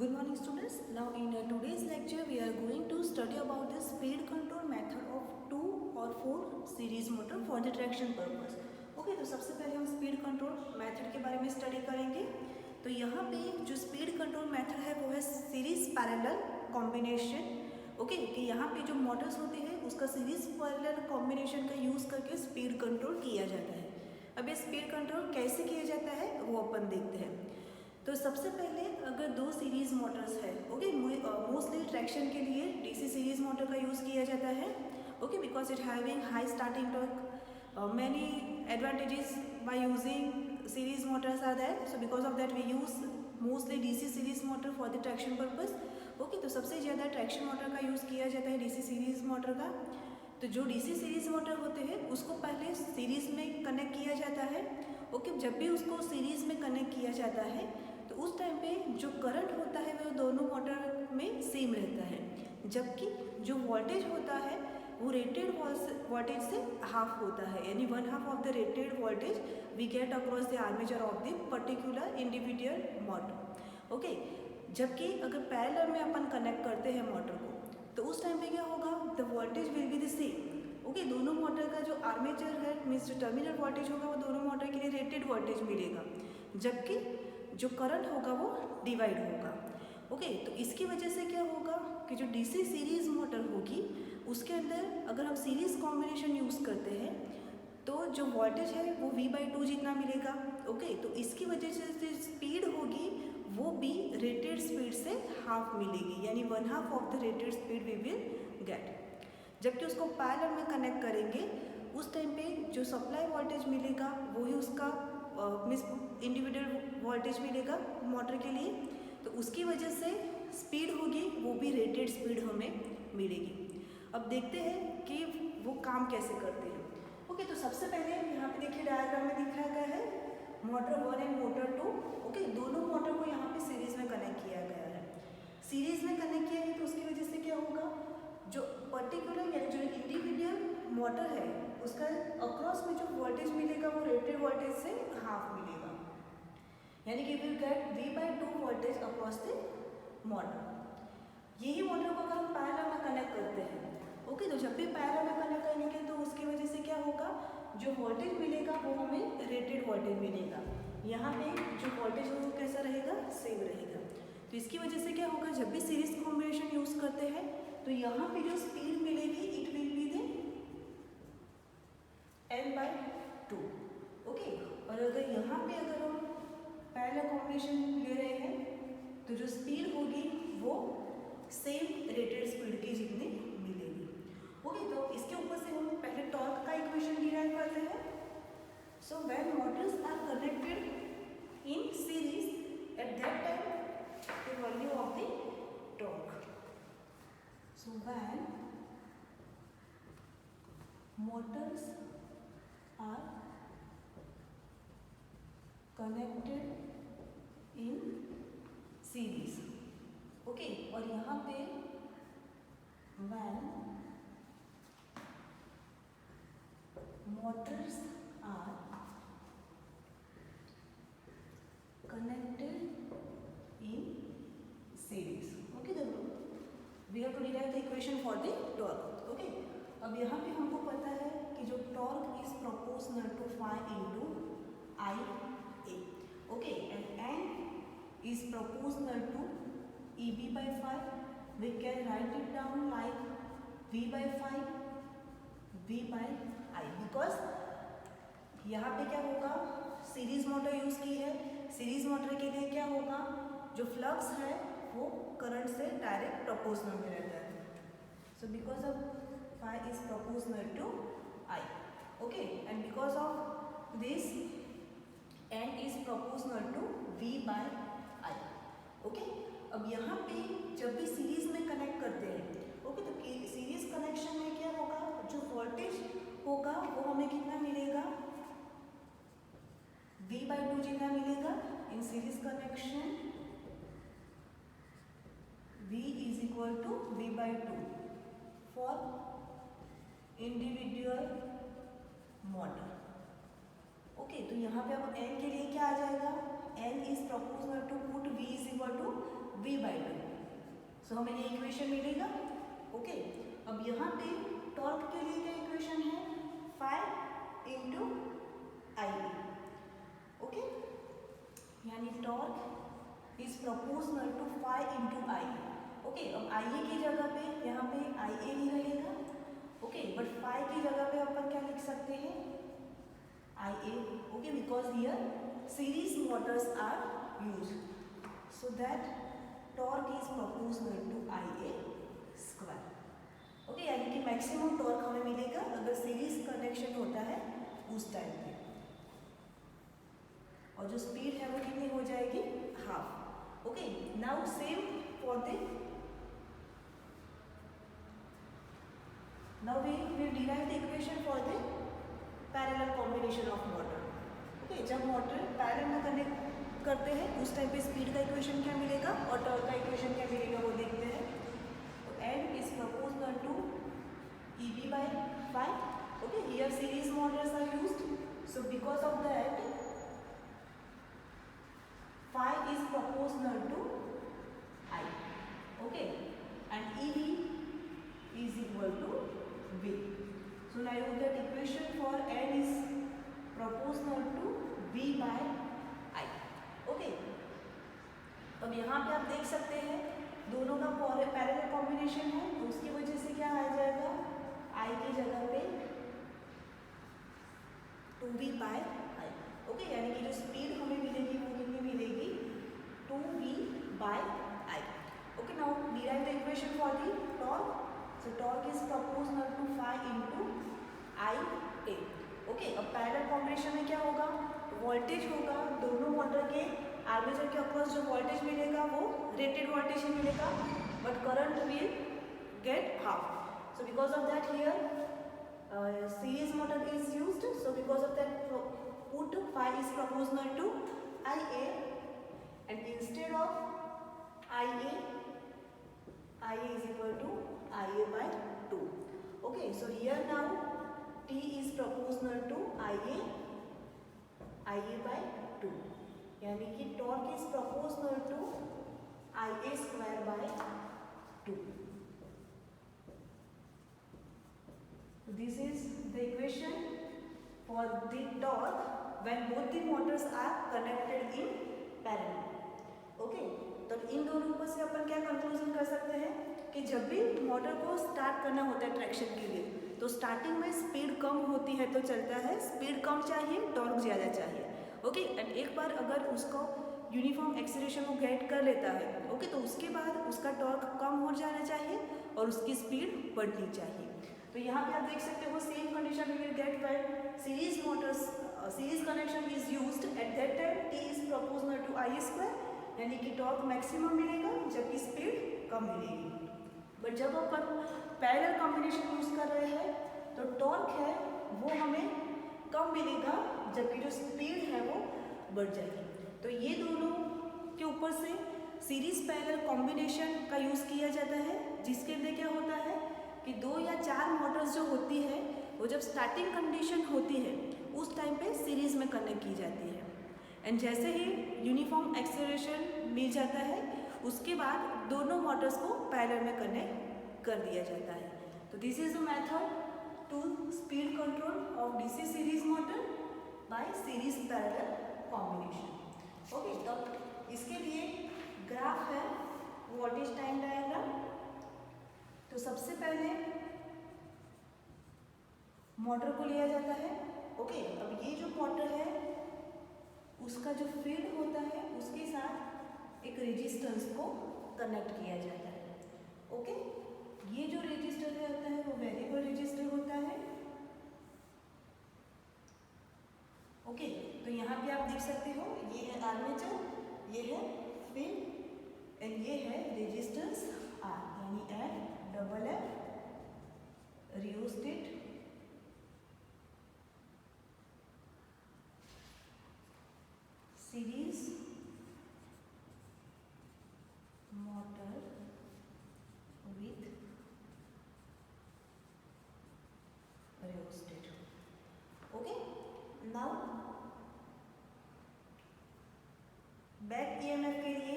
Good morning students. Now in today's lecture we are going to study about the speed control method of 2 or 4 series motor for the traction purpose. Okay तो सबसे पहले हम speed control method के बारे में study करेंगे। तो यहाँ पे जो स्पीड कंट्रोल मेथड है वो है सीरीज पैरेलल कॉम्बिनेशन। ओके कि यहाँ पे जो मोटर्स होते हैं उसका सीरीज पैरेलल कॉम्बिनेशन का यूज़ करके स्पीड कंट्रोल किया जाता है। अब ये स्पीड कंट्रोल कैसे किया जाता है वो अपन देखते हैं। तो सबसे पहले अगर दो सीरीज़ मोटर्स है ओके मोस्टली ट्रैक्शन के लिए डीसी सीरीज़ मोटर का यूज़ किया जाता है okay because it having high starting torque many advantages by using series motors are that so because of that we use mostly DC series motor for the traction purpose okay. तो सबसे ज़्यादा traction motor का use किया जाता है DC series motor का। तो जो डीसी सीरीज़ मोटर होते हैं उसको पहले सीरीज़ में कनेक्ट किया जाता है ओके जब भी उसको सीरीज़ में कनेक्ट किया जाता है तो उस टाइम पे जो करंट होता है वो दोनों मोटर में सेम रहता है, जबकि जो वोल्टेज होता है वो रेटेड वोल्टेज से हाफ होता है, यानी 1/2 of the rated voltage we get across the armature of the particular individual motor okay. जबकि अगर पैरेलल में अपन कनेक्ट करते हैं मोटर को तो उस टाइम पे क्या होगा, the voltage will be the same okay. दोनों मोटर का जो आर्मेचर है मीन्स जो टर्मिनल वोल्टेज होगा वो दोनों मोटर के लिए रेटेड वोल्टेज मिलेगा, जबकि जो करंट होगा वो डिवाइड होगा ओके। तो इसकी वजह से क्या होगा कि जो डीसी सीरीज़ मोटर होगी उसके अंदर अगर हम सीरीज़ कॉम्बिनेशन यूज़ करते हैं तो जो वोल्टेज है वो V/2 जितना मिलेगा ओके। तो इसकी वजह से जो स्पीड होगी वो भी रेटेड स्पीड से हाफ मिलेगी, यानी 1/2 of the rated speed we will get. जबकि उसको पैरेलल में कनेक्ट करेंगे उस टाइम पे जो सप्लाई वोल्टेज मिलेगा वही उसका मीन्स इंडिविजुअल वोल्टेज मिलेगा मोटर के लिए, तो उसकी वजह से स्पीड होगी वो भी रेटेड स्पीड हमें मिलेगी। अब देखते हैं कि वो काम कैसे करते हैं ओके। तो सबसे पहले यहाँ पे देखिए डायग्राम में दिखाया गया है मोटर 1 एंड मोटर 2 ओके। दोनों मोटर को यहाँ पे सीरीज़ में कनेक्ट किया गया है। सीरीज़ में कनेक्ट किया है तो उसकी वजह से क्या होगा, जो पर्टिकुलर यानी जो इंडिविजुअल मोटर है उसका अक्रॉस में जो वोल्टेज मिलेगा वो रेटेड वोल्टेज से हाफ मिलेगा, यानी कि will get V/2 voltage across the motor. यही मोटर को अगर हम पैरेलल में कनेक्ट करते हैं ओके तो जब भी पैरेलल में कनेक्ट करेंगे तो उसकी वजह से क्या होगा, जो वोल्टेज मिलेगा वो हमें रेटेड वोल्टेज मिलेगा। यहाँ पे जो वोल्टेज है वो कैसा रहेगा, सेम रहेगा। तो इसकी वजह से क्या होगा, जब भी सीरीज कॉम्बिनेशन यूज़ करते हैं तो यहाँ पे जो स्पीड मिलेगी it will be the N/2 okay. और अगर यहाँ पे अगर हम पैरेलल कॉम्बिनेशन ले रहे हैं तो जो स्पीड होगी वो सेम रेटेड स्पीड की जितनी मिलेगी ओके। तो इसके ऊपर से हम पहले टॉर्क का इक्वेशन डिराइव करते हैं। So when motors are connected in series at that time the value of the torque. So when motors are connected in series okay. और यहाँ पे when motors are connected in series okay. तो we have to derive the equation for the torque okay. अब यहाँ पे हमको पता है कि जो torque is proportional to phi into IA okay, and N is proportional to EB/phi. We can write it down like V/phi V/I because यहाँ पे क्या होगा, सीरीज मोटर यूज़ की है। सीरीज मोटर के लिए क्या होगा, जो फ्लक्स है वो करंट से डायरेक्ट प्रोपोर्शनल में रहता है। सो because of phi is proportional to I okay, and because of this N is proportional to V/I okay. अब यहाँ पे जब भी सीरीज में कनेक्ट करते हैं ओके तो सीरीज कनेक्शन में क्या होगा, जो वोल्टेज होगा वो हमें कितना मिलेगा, V/2 जितना मिलेगा। In series connection V is equal to V/2 for individual motor okay. तो यहाँ पे अब n के लिए क्या आ जाएगा, n is proportional to put V is equal to V/2। So हमें ये इक्वेशन मिलेगा। ओके, अब यहाँ पे टॉर्क के लिए क्या इक्वेशन है, फाई इंटू आई। ओके, यानी torque is proportional to phi into I. Okay, अब आई की जगह पे यहाँ पे आई ए ही रहेगा। ओके, बट फाई की जगह पे अपन क्या लिख सकते हैं, I A. Okay, because here series motors are use, so that torque is proportional to I A square. Okay, यानी कि मैक्सिमम टॉर्क हमें मिलेगा अगर सीरीज कनेक्शन होता है उस टाइम पे, और जो स्पीड है वो कितनी हो जाएगी, half. Okay, now same for the now we will derive the equation for the parallel combination of motor. Okay, जब मोटर पैरेलल में कनेक्ट करते हैं उस टाइम पे स्पीड का इक्वेशन क्या मिलेगा और टॉर्क का इक्वेशन क्या मिलेगा वो देखते हैं। तो n is proportional to Eb by phi. Okay, here series motors are used, so because of that phi is proportional to I. Okay, and Eb is equal to V. So now you get equation for n is proportional to V by I. Okay. अब यहाँ पे आप देख सकते हैं दोनों का parallel combination है, तो उसकी वजह से क्या आ जाएगा, I की जगह पे 2V by I. ओके, यानी कि जो स्पीड हमें मिलेगी वो कितनी मिलेगी, 2V by I. Okay, now derive the equation for the torque. So torque is proportional to phi into Ia. Okay, अब पैरेलल कॉम्बिनेशन में क्या होगा, वोल्टेज होगा दोनों मोटर के आर्मेचर के अक्रॉस, जो वोल्टेज मिलेगा वो रेटेड वोल्टेज ही मिलेगा, but current will get half. So because of that here series motor is used, so because of that put phi is proportional to Ia, and instead of Ia is equal to Ia by 2. Okay, so here now T is proportional to Ia by 2, यानी कि torque is proportional to Ia square by 2. So this is the equation for the torque when both the motors are connected in parallel. Okay, तो इन दोनों पर से अपन क्या conclusion कर सकते हैं कि जब भी मोटर को स्टार्ट करना होता है ट्रैक्शन के लिए, तो स्टार्टिंग में स्पीड कम होती है तो चलता है, स्पीड कम चाहिए टॉर्क ज़्यादा चाहिए। ओके, एंड एक बार अगर उसको यूनिफॉर्म एक्सीलरेशन को गेट कर लेता है, ओके, तो उसके बाद उसका टॉर्क कम हो जाना चाहिए और उसकी स्पीड बढ़नी चाहिए। तो यहाँ पे आप देख सकते हो same condition we will get when series motors series connection is used, at that time T is proportional to I square, यानी कि टॉर्क मैक्सिमम मिलेगा जबकि स्पीड कम मिलेगी। बट जब अपन पैरेलल कॉम्बिनेशन यूज कर रहे हैं तो टॉर्क है वो हमें कम मिलेगा जबकि जो स्पीड है वो बढ़ जाएगी। तो ये दोनों के ऊपर से सीरीज पैरेलल कॉम्बिनेशन का यूज़ किया जाता है, जिसके अंदर क्या होता है कि 2 या 4 मोटर्स जो होती है वो जब स्टार्टिंग कंडीशन होती है उस टाइम पे सीरीज में कनेक्ट की जाती है, एंड जैसे ही यूनिफॉर्म एक्सेलरेशन मिल जाता है उसके बाद दोनों मोटर्स को पैरेलल में कनेक्ट कर दिया जाता है। तो this is the method to speed control of DC series motor by series parallel combination. Okay, तो इसके लिए ग्राफ है वोल्टेज टाइम डायग्राम। तो सबसे पहले मोटर को लिया जाता है। ओके, अब ये जो मोटर है उसका जो फील्ड होता है उसके साथ एक रेजिस्टेंस को कनेक्ट किया जाता है। ओके, ये जो रेजिस्टर होता है वो वेरिएबल रेजिस्टर होता है। ओके, तो यहाँ पे आप देख सकते हो ये है आर्मेचर, ये है फील्ड एंड ये है रेजिस्टेंस आर, यानी F rheostat series motor with rheostat. Okay, now back EMF के लिए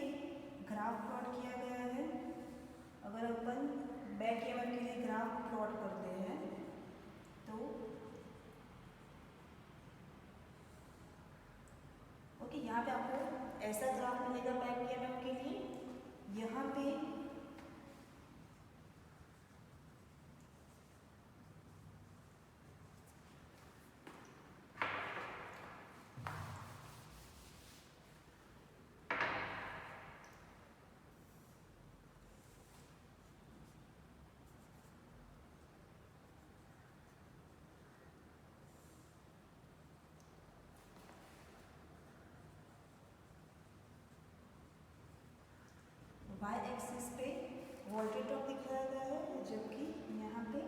ग्राफ ग्राफ प्लॉट किया गया है। अगर अपन बैक ईएमएफ के लिए ग्राफ प्लॉट करते हैं तो ओके, यहाँ पे आपको ऐसा ग्राफ मिलेगा बैक ईएमएफ के लिए। यहाँ पे वाई एक्सिस पे वोल्टेज ड्रॉप दिखाया गया है, जबकि यहाँ पे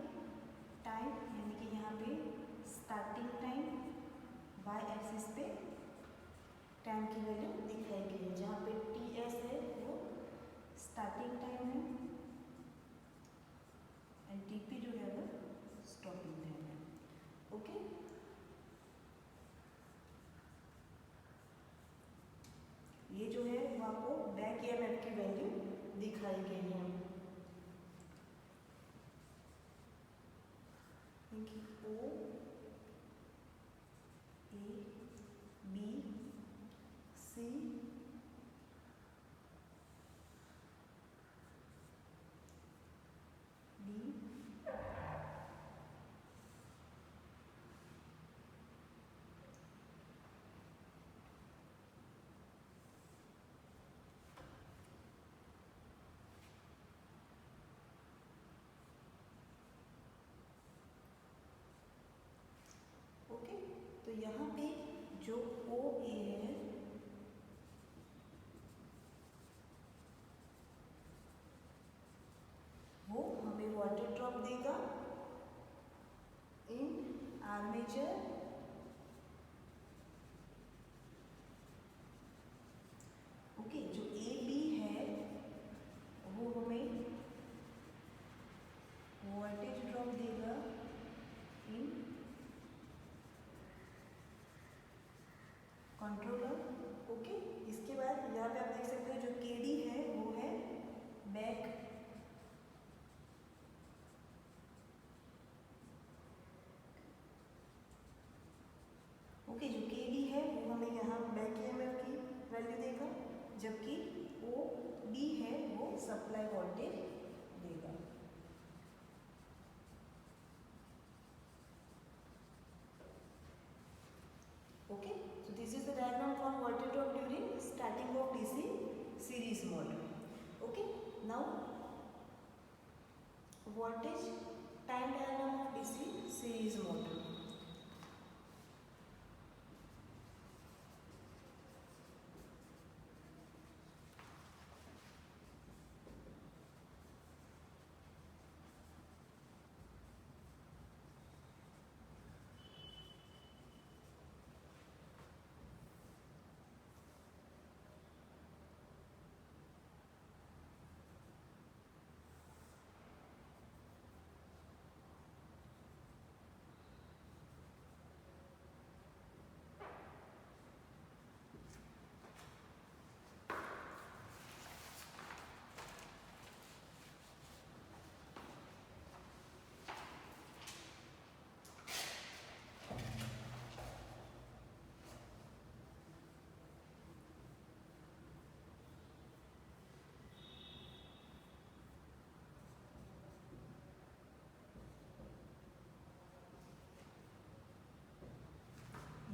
टाइम यानी कि यहाँ पे स्टार्टिंग टाइम वाई एक्सिस पे टाइम की वैल्यू दिखाई गई है। जहाँ पे टी एस है वो स्टार्टिंग टाइम है एंड टी पी जो है वो स्टॉपिंग टाइम है। ओके, ये जो है वो आपको बैक ईएमएफ की वैल्यू दिखाई गई है। O A B C D okay. तो यहाँ पे जो ओ ए है वो हमें वोल्टेज ड्रॉप देगा इन आर्मेचर ओके। जो ए बी है वो हमें वोल्टेज ड्रॉप देगा इन कंट्रोलर। ओके, इसके बाद यहाँ पे आप देख सकते हो जो के डी है वो है बैक ओके। जो के डी है वो हमें यहाँ बैक ईएमएफ की वैल्यू देगा, जबकि ओ बी है वो सप्लाई वोल्टेज देगा। Okay, so this is the diagram for voltage drop during starting of DC series motor. Okay, now voltage time diagram of DC series motor.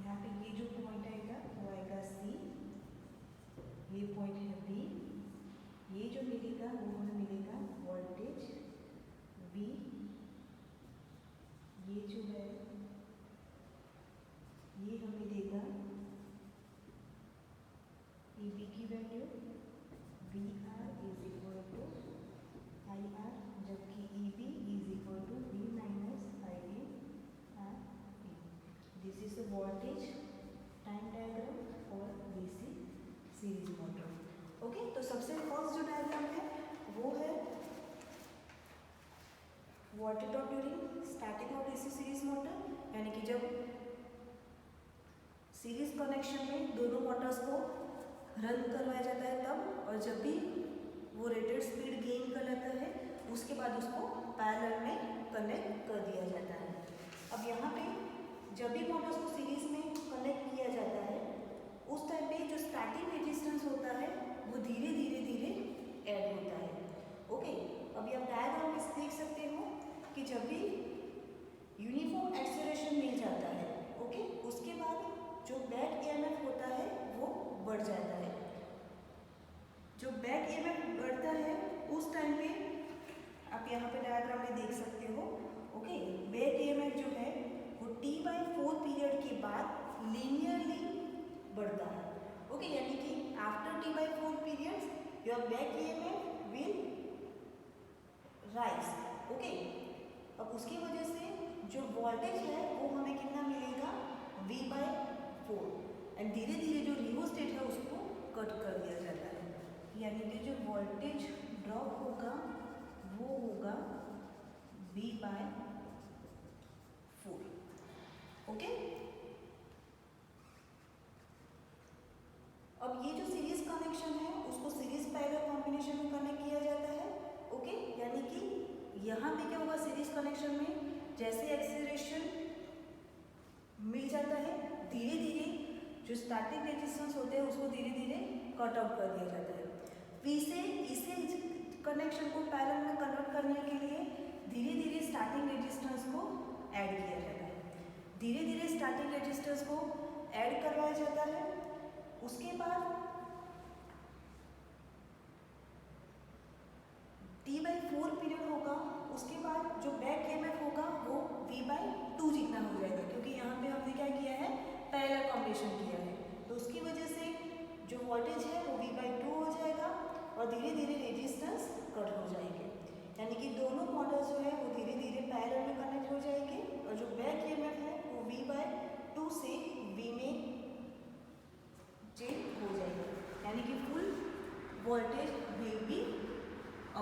यहाँ पे ये जो पॉइंट आएगा वो आएगा सी, ये पॉइंट है बी, ये जो मिलेगा वो हमें मिलेगा वोल्टेज वी, ये जो है ये हमें देगा ए बी की value V R is equal to I R, जबकि E B is equal to V minus I A R A. This is the voltage time diagram for DC series motor. Okay, तो सबसे first जो diagram है वो है voltage drop during starting of DC series motor, यानी कि जब series connection में दोनों मोटर्स को रन करवाया जाता है तब, और जब भी वो रेटेड स्पीड गेन कर लेता है, उसके बाद उसको पैरेलल में कनेक्ट कर दिया जाता है। अब यहाँ पे जब भी मोटर्स को सीरीज में कनेक्ट किया जाता है उस टाइम पे जो स्टार्टिंग रेजिस्टेंस होता है वो धीरे धीरे धीरे ऐड होता है। ओके, अभी आप डायग्राम में देख सकते हो कि जब भी यूनिफॉर्म एक्सेलरेशन मिल जाता है, ओके, उसके बाद जो बैक ईएमएफ होता है वो बढ़ जाता है। जो बैक ईएमएफ बढ़ता है उस टाइम पे आप यहाँ पे डायग्राम में देख सकते हो। ओके, बैक ईएमएफ जो है वो T/4 पीरियड के बाद लीनियरली बढ़ता है। ओके, यानी कि after T/4 periods your back EMF will rise. Okay, अब उसकी वजह से जो वोल्टेज है वो हमें कितना मिलेगा, V/4, एंड धीरे धीरे जो रिओस्टेट है उसको कट कर दिया जाता है, यानी कि जो वोल्टेज ड्रॉप होगा वो होगा V/4। ओके, अब ये जो सीरीज कनेक्शन है उसको सीरीज पैरेलल कॉम्बिनेशन में कनेक्ट किया जाता है। ओके, यानी कि यहाँ पे क्या होगा, सीरीज कनेक्शन में जैसे एक्सीलरेशन मिल जाता है धीरे धीरे जो स्टार्टिंग रेजिस्टेंस होते हैं उसको धीरे धीरे कट आउट कर दिया जाता है। इसे कनेक्शन को पैरेलल में कन्वर्ट करने के लिए धीरे धीरे स्टार्टिंग रेजिस्टेंस को ऐड किया जाता है। धीरे धीरे स्टार्टिंग रेजिस्टेंस को ऐड करवाया जाता है, उसके बाद T/4 पीरियड होगा, उसके बाद जो बैक ईएमएफ होगा वो V/2 जितना हो जाएगा, क्योंकि यहाँ पे हमने क्या किया है, पैरेलल कॉम्बिनेशन किया है, तो उसकी वजह से जो वोल्टेज है वो V/2 हो जाएगा और धीरे धीरे रेजिस्टेंस कट हो जाएंगे, यानी कि दोनों मॉडल्स जो है वो धीरे धीरे पैरेलल में कनेक्ट हो जाएंगे और जो बैक ईएमएफ है वो V/2 से V में चेंज हो जाएगा, यानी कि full voltage will be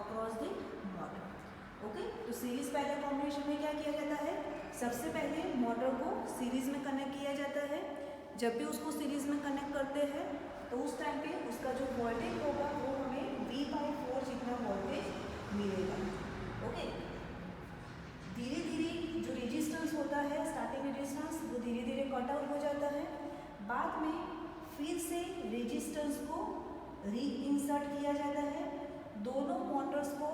across the motor. Okay, तो सीरीज पैरेलल कॉम्बिनेशन में क्या किया जाता है, सबसे पहले मोटर को सीरीज में कनेक्ट किया जाता है। जब भी उसको सीरीज में कनेक्ट करते हैं तो उस टाइम पे उसका जो वोल्टेज होगा वो हमें V/4 जितना वोल्टेज मिलेगा। ओके, धीरे धीरे जो रेजिस्टेंस होता है, स्टार्टिंग रेजिस्टेंस, वो धीरे धीरे कट आउट हो जाता है। बाद में फिर से रेजिस्टेंस को री इंसर्ट किया जाता है, दोनों मोटर्स को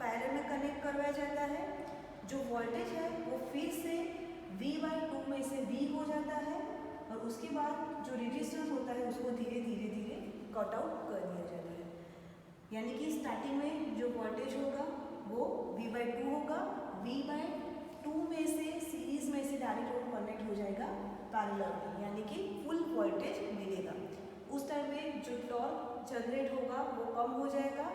पैरेलल में कनेक्ट करवाया जाता है। जो वोल्टेज है वो फिर से V/2 में से V हो जाता है और उसके बाद जो रेजिस्टेंस होता है उसको धीरे धीरे धीरे कट आउट कर दिया जाता है, यानी कि स्टार्टिंग में जो वोल्टेज होगा वो V/2 होगा, V/2 में से सीरीज में से डायरेक्ट वो कनेक्ट हो जाएगा पैरेलल में, यानी कि फुल वोल्टेज मिलेगा। उस टाइम में जो टॉर्क जनरेट होगा वो कम हो जाएगा,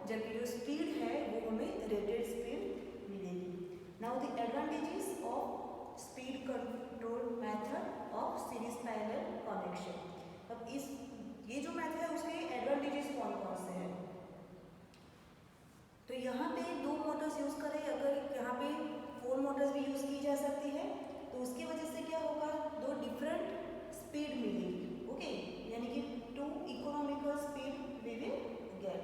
जबकि जो स्पीड है वो हमें रेटेड स्पीड मिलेगी। Now the advantages of speed control method of series parallel connection. अब ये जो मेथड है उसके एडवांटेजेस कौन कौन से हैं, तो यहाँ पे 2 मोटर्स यूज करें, अगर यहाँ पे 4 मोटर्स भी यूज की जा सकती है तो उसकी वजह से क्या होगा, 2 डिफरेंट स्पीड मिलेगी। ओके, यानी कि 2 economical speed we will get.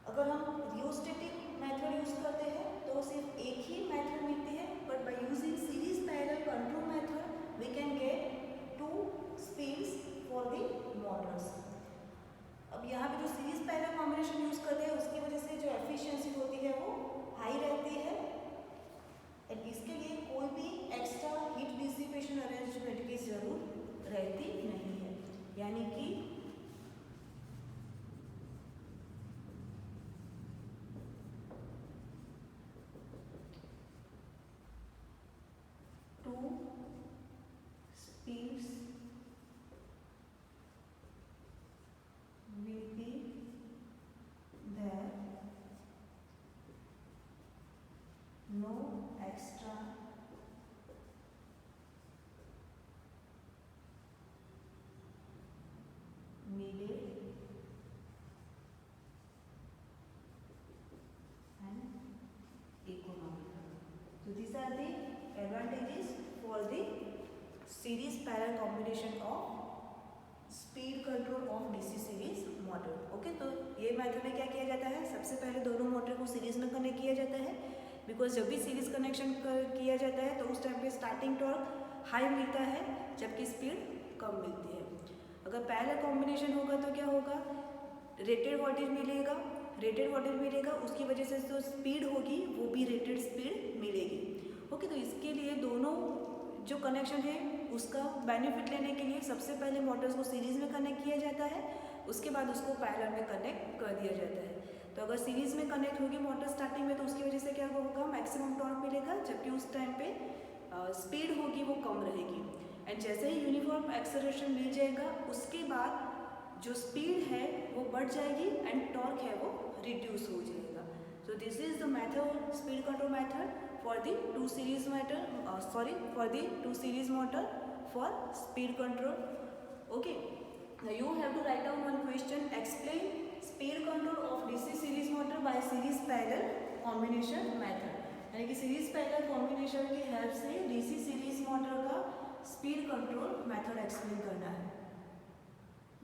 अगर हम रियोस्टेटिक मेथड यूज करते हैं तो सिर्फ एक ही मेथड मिलती है, but by using series parallel control method we can get 2 speeds for the motors. अब यहाँ पे जो सीरीज पैरेलल कॉम्बिनेशन यूज करते हैं उसकी वजह से जो एफिशिएंसी होती है वो हाई रहती है, और इसके लिए कोई भी एक्स्ट्रा हीट डिसिपेशन अरेंजमेंट की जरूरत रहती नहीं है, यानी कि speeds will be there, no extra needed and economical. So these are the advantages for the series parallel combination of speed control of DC series motor. Motor. Okay, तो ये method में क्या किया जाता है, सबसे पहले दोनों मोटर को सीरीज में कनेक्ट किया जाता है, बिकॉज जब भी सीरीज कनेक्शन किया जाता है तो उस टाइम पे स्टार्टिंग टॉर्क हाई मिलता है जबकि स्पीड कम मिलती है। अगर पैरेलल कॉम्बिनेशन होगा तो क्या होगा, रेटेड वोल्टेज मिलेगा, उसकी वजह से जो स्पीड होगी वो भी रेटेड स्पीड मिलेगी। ओके, तो इसके लिए दोनों जो कनेक्शन है उसका बेनिफिट लेने के लिए सबसे पहले मोटर्स को सीरीज़ में कनेक्ट किया जाता है, उसके बाद उसको पैरेलल में कनेक्ट कर दिया जाता है। तो अगर सीरीज़ में कनेक्ट होगी मोटर स्टार्टिंग में तो उसकी वजह से क्या होगा, मैक्सिमम टॉर्क मिलेगा, जबकि उस टाइम पे स्पीड होगी वो कम रहेगी। एंड जैसे ही यूनिफॉर्म एक्सेलरेशन मिल जाएगा उसके बाद जो स्पीड है वो बढ़ जाएगी एंड टॉर्क है वो रिड्यूस हो जाएगा। So this is the method, speed control method for the two series motor for speed control. Okay, now you have to write down one question, explain speed control of DC series motor by series parallel combination method। यानी कि series parallel combination की help से DC series motor का speed control method explain करना है।